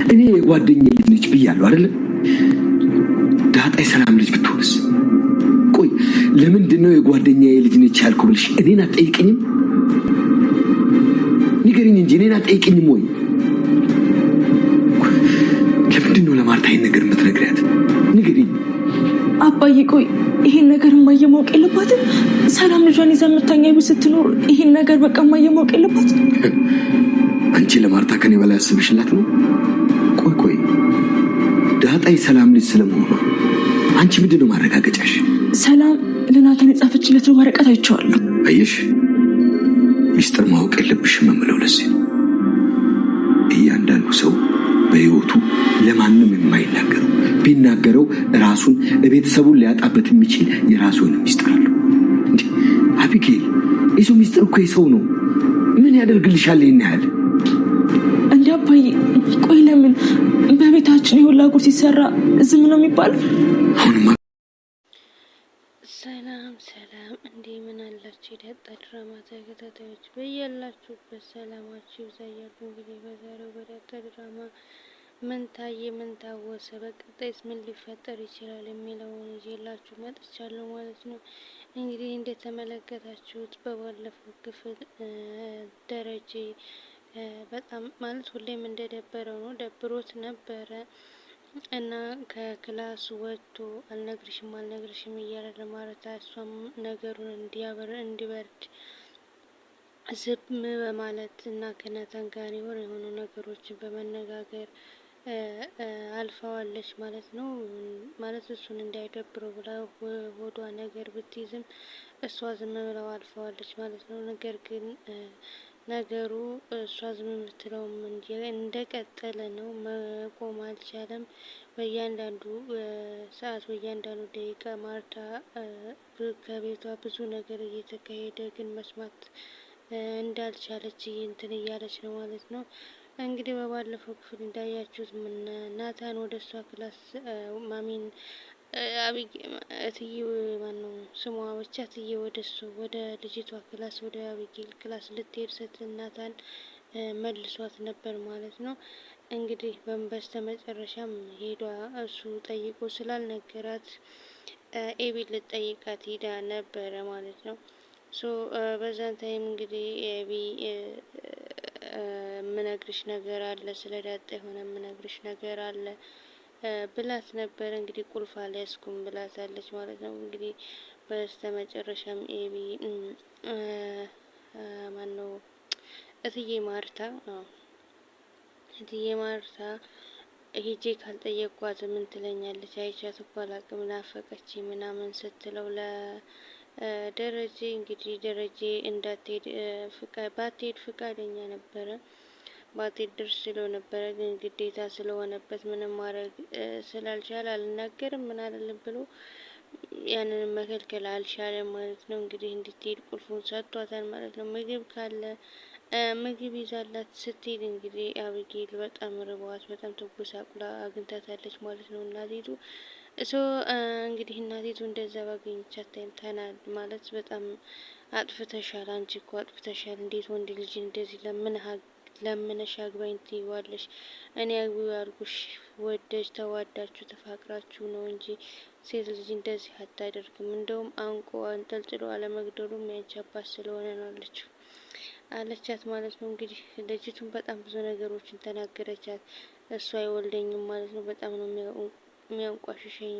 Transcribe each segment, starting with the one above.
እኔ የጓደኛዬ ልጅ ነች ብያለሁ አይደል? ዳጣ የሰላም ልጅ ብትሆንስ? ቆይ ለምንድን ነው የጓደኛዬ ልጅ ነች ያልከው ብለሽ እኔን አትጠይቅኝም? ንገሪኝ እንጂ እኔን አትጠይቅኝም ወይ? ለምንድን ነው ለማርታ ይሄን ነገር የምትነግሪያት? ንገሪኝ። አባዬ ቆይ ይሄን ነገር እማዬ ማወቅ የለባትም? ሰላም ልጇን ይዛ የምታኛ ቤት ስትኖር ይሄን ነገር በቃ እማዬ ማወቅ የለባትም? አንቺ ለማርታ ከኔ በላይ አስበሽላት ነው? ቆይ ዳጣ የሰላም ልጅ ስለመሆኗ አንቺ ምንድን ነው ማረጋገጫሽ? ሰላም ለናታን የጻፈችለት ወረቀት አይቼዋለሁ። አየሽ፣ ሚስጥር ማወቅ የለብሽም የምለው ለዚህ ነው። እያንዳንዱ ሰው በህይወቱ ለማንም የማይናገረው ቢናገረው ራሱን ቤተሰቡን ሊያጣበት የሚችል የራሱ የሆነ ሚስጥር አለው። እንዴ አቢጌል፣ የሰው ሚስጥር እኮ የሰው ነው። ምን ያደርግልሻል ይሄን ያህል? እንዴ አባዬ ቆይ ለምን በቤታችን የሁላ ጉድ ሲሰራ ዝም ነው የሚባለው? አሁንማ ሰላም እንደምን አላችሁ? የዳጣ ድራማ ተከታታዮች በያላችሁበት ሰላማችሁ ይብዛ እያልኩ እንግዲህ በዛሬው በዳጣ ድራማ ምን ታየ ምን ታወሰ፣ በቀጣይስ ምን ሊፈጠር ይችላል የሚለውን ይዤላችሁ መጥቻለሁ ማለት ነው። እንግዲህ እንደተመለከታችሁት በባለፈው ክፍል ደረጀ በጣም ማለት ሁሌም እንደደበረው ነው፣ ደብሮት ነበረ እና ከክላስ ወጥቶ አልነግርሽም እያለ ለማረታ እሷም ነገሩን እንዲበርድ ዝም በማለት እና ከናታን ጋር የሆኑ ነገሮችን በመነጋገር አልፈዋለች ማለት ነው። ማለት እሱን እንዳይደብረው ብላ ሆዷ ነገር ብትይዝም እሷ ዝም ብለው አልፈዋለች ማለት ነው። ነገር ግን ነገሩ እሷ ዝም የምትለውም እንደቀጠለ ነው። መቆም አልቻለም። በእያንዳንዱ ሰዓት በእያንዳንዱ ደቂቃ ማርታ ከቤቷ ብዙ ነገር እየተካሄደ ግን መስማት እንዳልቻለች እንትን እያለች ነው ማለት ነው። እንግዲህ በባለፈው ክፍል እንዳያችሁት ናታን ወደ እሷ ክላስ ማሚን እትዬ ማነው ስሟ ብቻ እትዬ ወደ ልጅቷ ክላስ ወደ አቢጌል ክላስ ልትሄድ ስትል ናታን መልሷት ነበር ማለት ነው። እንግዲህ በስተ መጨረሻም ሄዷ እሱ ጠይቆ ስላልነገራት ኤቢ ልጠይቃት ሄዳ ነበረ ማለት ነው። በዛን ታይም እንግዲህ ኤቢ ምነግርሽ ነገር አለ፣ ስለ ዳጣ የሆነ ምነግርሽ ነገር አለ ብላት ነበር። እንግዲህ ቁልፍ አልያዝኩም ብላታለች ማለት ነው። እንግዲህ በስተ መጨረሻም ኤቢ ማነው እትዬ ማርታ ሄጄ ካልጠየቅኳት ምን ትለኛለች? አይቻት እኮ አላቅም ናፈቀች ምናምን ስትለው ለደረጀ እንግዲህ ደረጀ እንዳትሄድ ባትሄድ ፍቃደኛ ነበረ። ባትሄድ ደርስ ስለው ነበረ፣ ግን ግዴታ ስለሆነበት ምንም ማድረግ ስላልቻለ አልናገርም ምን አልልም ብሎ ያንን መከልከል አልቻለም ማለት ነው። እንግዲህ እንድትሄድ ቁልፉን ሰጥቷታል ማለት ነው። ምግብ ካለ ምግብ ይዛላት ስትሄድ እንግዲህ አቢጌል በጣም ርቧት በጣም ተጎሳቁላ አግኝታታለች ማለት ነው። እናቲቱ እንግዲህ እናቲቱ እንደዛ ባገኘቻት ታይም ተናድ ማለት በጣም አጥፍተሻል፣ አንቺ እኮ አጥፍተሻል፣ እንዴት ወንድ ልጅ እንደዚህ ለምነሽ አግባኝ ትይዋለሽ? እኔ አግቢው ያልኩሽ ወደሽ ተዋዳችሁ ተፋቅራችሁ ነው እንጂ ሴት ልጅ እንደዚህ አታደርግም። እንደውም አንቆ አንጠልጥሎ አለመግደሉም ያንቺ አባት ስለሆነ ነው አለቻት ማለት ነው። እንግዲህ ልጅቱን በጣም ብዙ ነገሮችን ተናገረቻት። እሱ አይወልደኝም ማለት ነው፣ በጣም ነው የሚያንቋሽሸኝ፣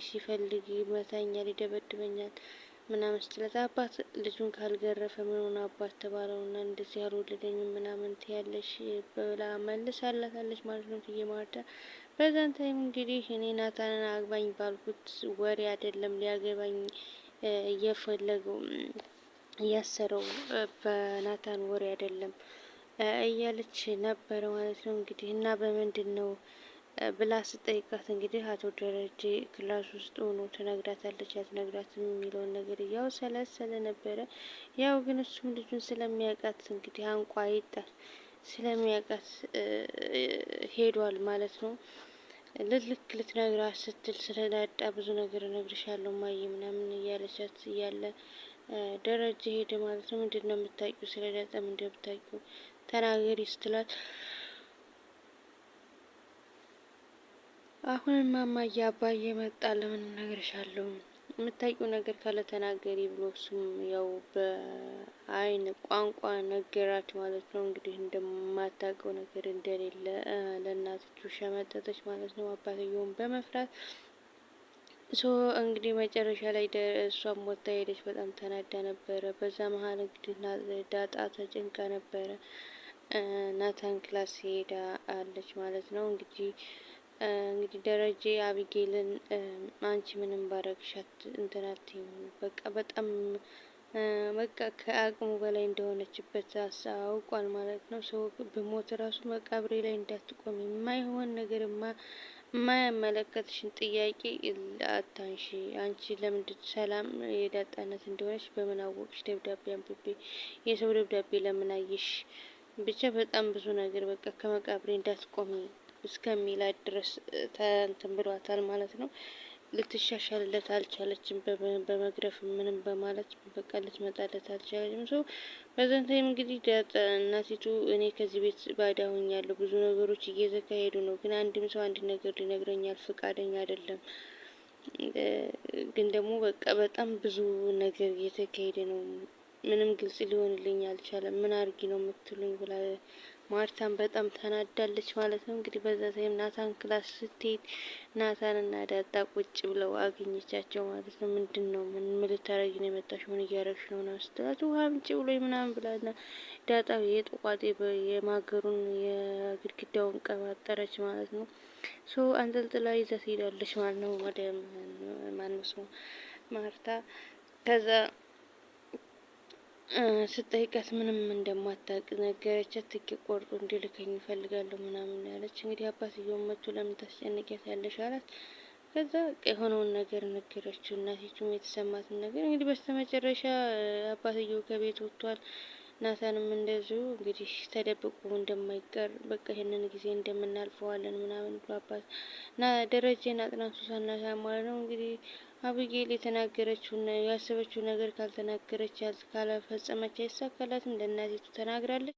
ሲፈልግ ይመታኛል፣ ይደበድበኛል ምናምን ስትላት አባት ልጁን ካልገረፈ ምን ሆነ አባት ተባለው እና እንደዚህ አልወለደኝም ምናምን ትያለሽ ብላ መልሳላታለች ማለት ነው እትዬ ማርታ። በዛን ታይም እንግዲህ እኔ ናታንን አግባኝ ባልኩት ወሬ አይደለም ሊያገባኝ እየፈለገው እያሰረው በናታን ወሬ አይደለም እያለች ነበረ ማለት ነው። እንግዲህ እና በምንድን ነው ብላ ስጠይቃት እንግዲህ አቶ ደረጀ ክላስ ውስጥ ሆኖ ትነግራታለች። አትነግራትም የሚለውን ነገር እያወሰላሰለ ነበረ። ያው ግን እሱም ልጁን ስለሚያውቃት እንግዲህ አንቋ ይጣል ስለሚያውቃት ሄዷል ማለት ነው። ልትነግራት ስትል ስለዳጣ ብዙ ነገር እነግርሻለሁ ማየ ምናምን እያለቻት እያለ ደረጀ ሄደ ማለት ነው። ምንድን ነው የምታውቂው? ስለዳጣ ምንድን ነው የምታውቂው? ተናገሪ ስትላት አሁን ማማዬ አባዬ መጣ ለምንም እነግርሻለሁ የምታውቂው ነገር ካለ ተናገሪ ብሎ እሱም ያው በአይን ቋንቋ ነገራት ማለት ነው። እንግዲህ እንደማታውቀው ነገር እንደሌለ ለእናቶቹ ሸመጠጠች ማለት ነው። አባትየውን በመፍራት እንግዲህ መጨረሻ ላይ እሷም ወጥታ ሄደች። በጣም ተናዳ ነበረ። በዛ መሀል እንግዲህ ዳጣ ተጨንቃ ነበረ። ናታን ክላስ ሄዳ አለች ማለት ነው። እንግዲህ ደረጀ አቢጌልን አንቺ ምንም ባረግሻት እንትናት በቃ በጣም በቃ ከአቅሙ በላይ እንደሆነችበት አውቋል ማለት ነው። ሰው በሞት ራሱ መቃብሬ ላይ እንዳትቆሚ የማይሆን ነገር የማያመለከትሽን ጥያቄ አታንሺ። አንቺ ለምንድን ሰላም የዳጣነት እንደሆነች በምን አወቅሽ? ደብዳቤ አንብቤ የሰው ደብዳቤ ለምን አየሽ? ብቻ በጣም ብዙ ነገር በቃ ከመቃብሬ እንዳትቆሚ እስከሚላት ድረስ እንትን ብሏታል ማለት ነው። ልትሻሻልለት አልቻለችም። በመግረፍ ምንም በማለት በቃ ልትመጣለት አልቻለችም። በዛን ታይም እንግዲህ እናቲቱ እኔ ከዚህ ቤት ባዳ ሆኛለሁ፣ ብዙ ነገሮች እየተካሄዱ ነው፣ ግን አንድም ሰው አንድ ነገር ሊነግረኛል ፈቃደኛ አይደለም። ግን ደግሞ በቃ በጣም ብዙ ነገር እየተካሄደ ነው፣ ምንም ግልጽ ሊሆንልኝ አልቻለም። ምን አርጊ ነው የምትሉኝ ብላ ማርታን በጣም ተናዳለች ማለት ነው። እንግዲህ በዛ ታይም ናታን ክላስ ስትሄድ ናታን እና ዳጣ ቁጭ ብለው አገኘቻቸው ማለት ነው። ምንድን ነው ምን ልታረጊ ነው የመጣሽው? ምን እያረግሽ ነው ምናምን ስትላት ውሃ አምጪ ብሎኝ ምናምን ብላና ዳጣ የጥቋጤ የማገሩን የግድግዳውን ቀባጠረች ማለት ነው። አንጠልጥላ ይዛ ትሄዳለች ማለት ነው ወደ ማነው ማርታ። ከዛ ስጠይቃት ምንም እንደማታውቅ ነገረቻት። ትኬት ቆርጦ እንዲልከኝ እፈልጋለሁ ምናምን ያለች። እንግዲህ አባትየው መጥቶ ለምን ታስጨንቂያት ያለሽ አላት። ከዛ የሆነውን ነገር ነገረችው። እናቲቱም የተሰማትን ነገር እንግዲህ በስተመጨረሻ አባትየው ከቤት ወጥቷል። ናታንም እንደዚሁ እንግዲህ ተደብቆ እንደማይቀር በቃ ይሄንን ጊዜ እንደምናልፈዋለን ምናምን ብሎ አባት ደረጀን አጥናቱ ሳናሳ ማለት ነው። እንግዲህ አቢጌል የተናገረችውና ያሰበችው ነገር ካልተናገረች ካለፈጸመች አይሳካላትም። ለእናቲቱ ተናግራለች።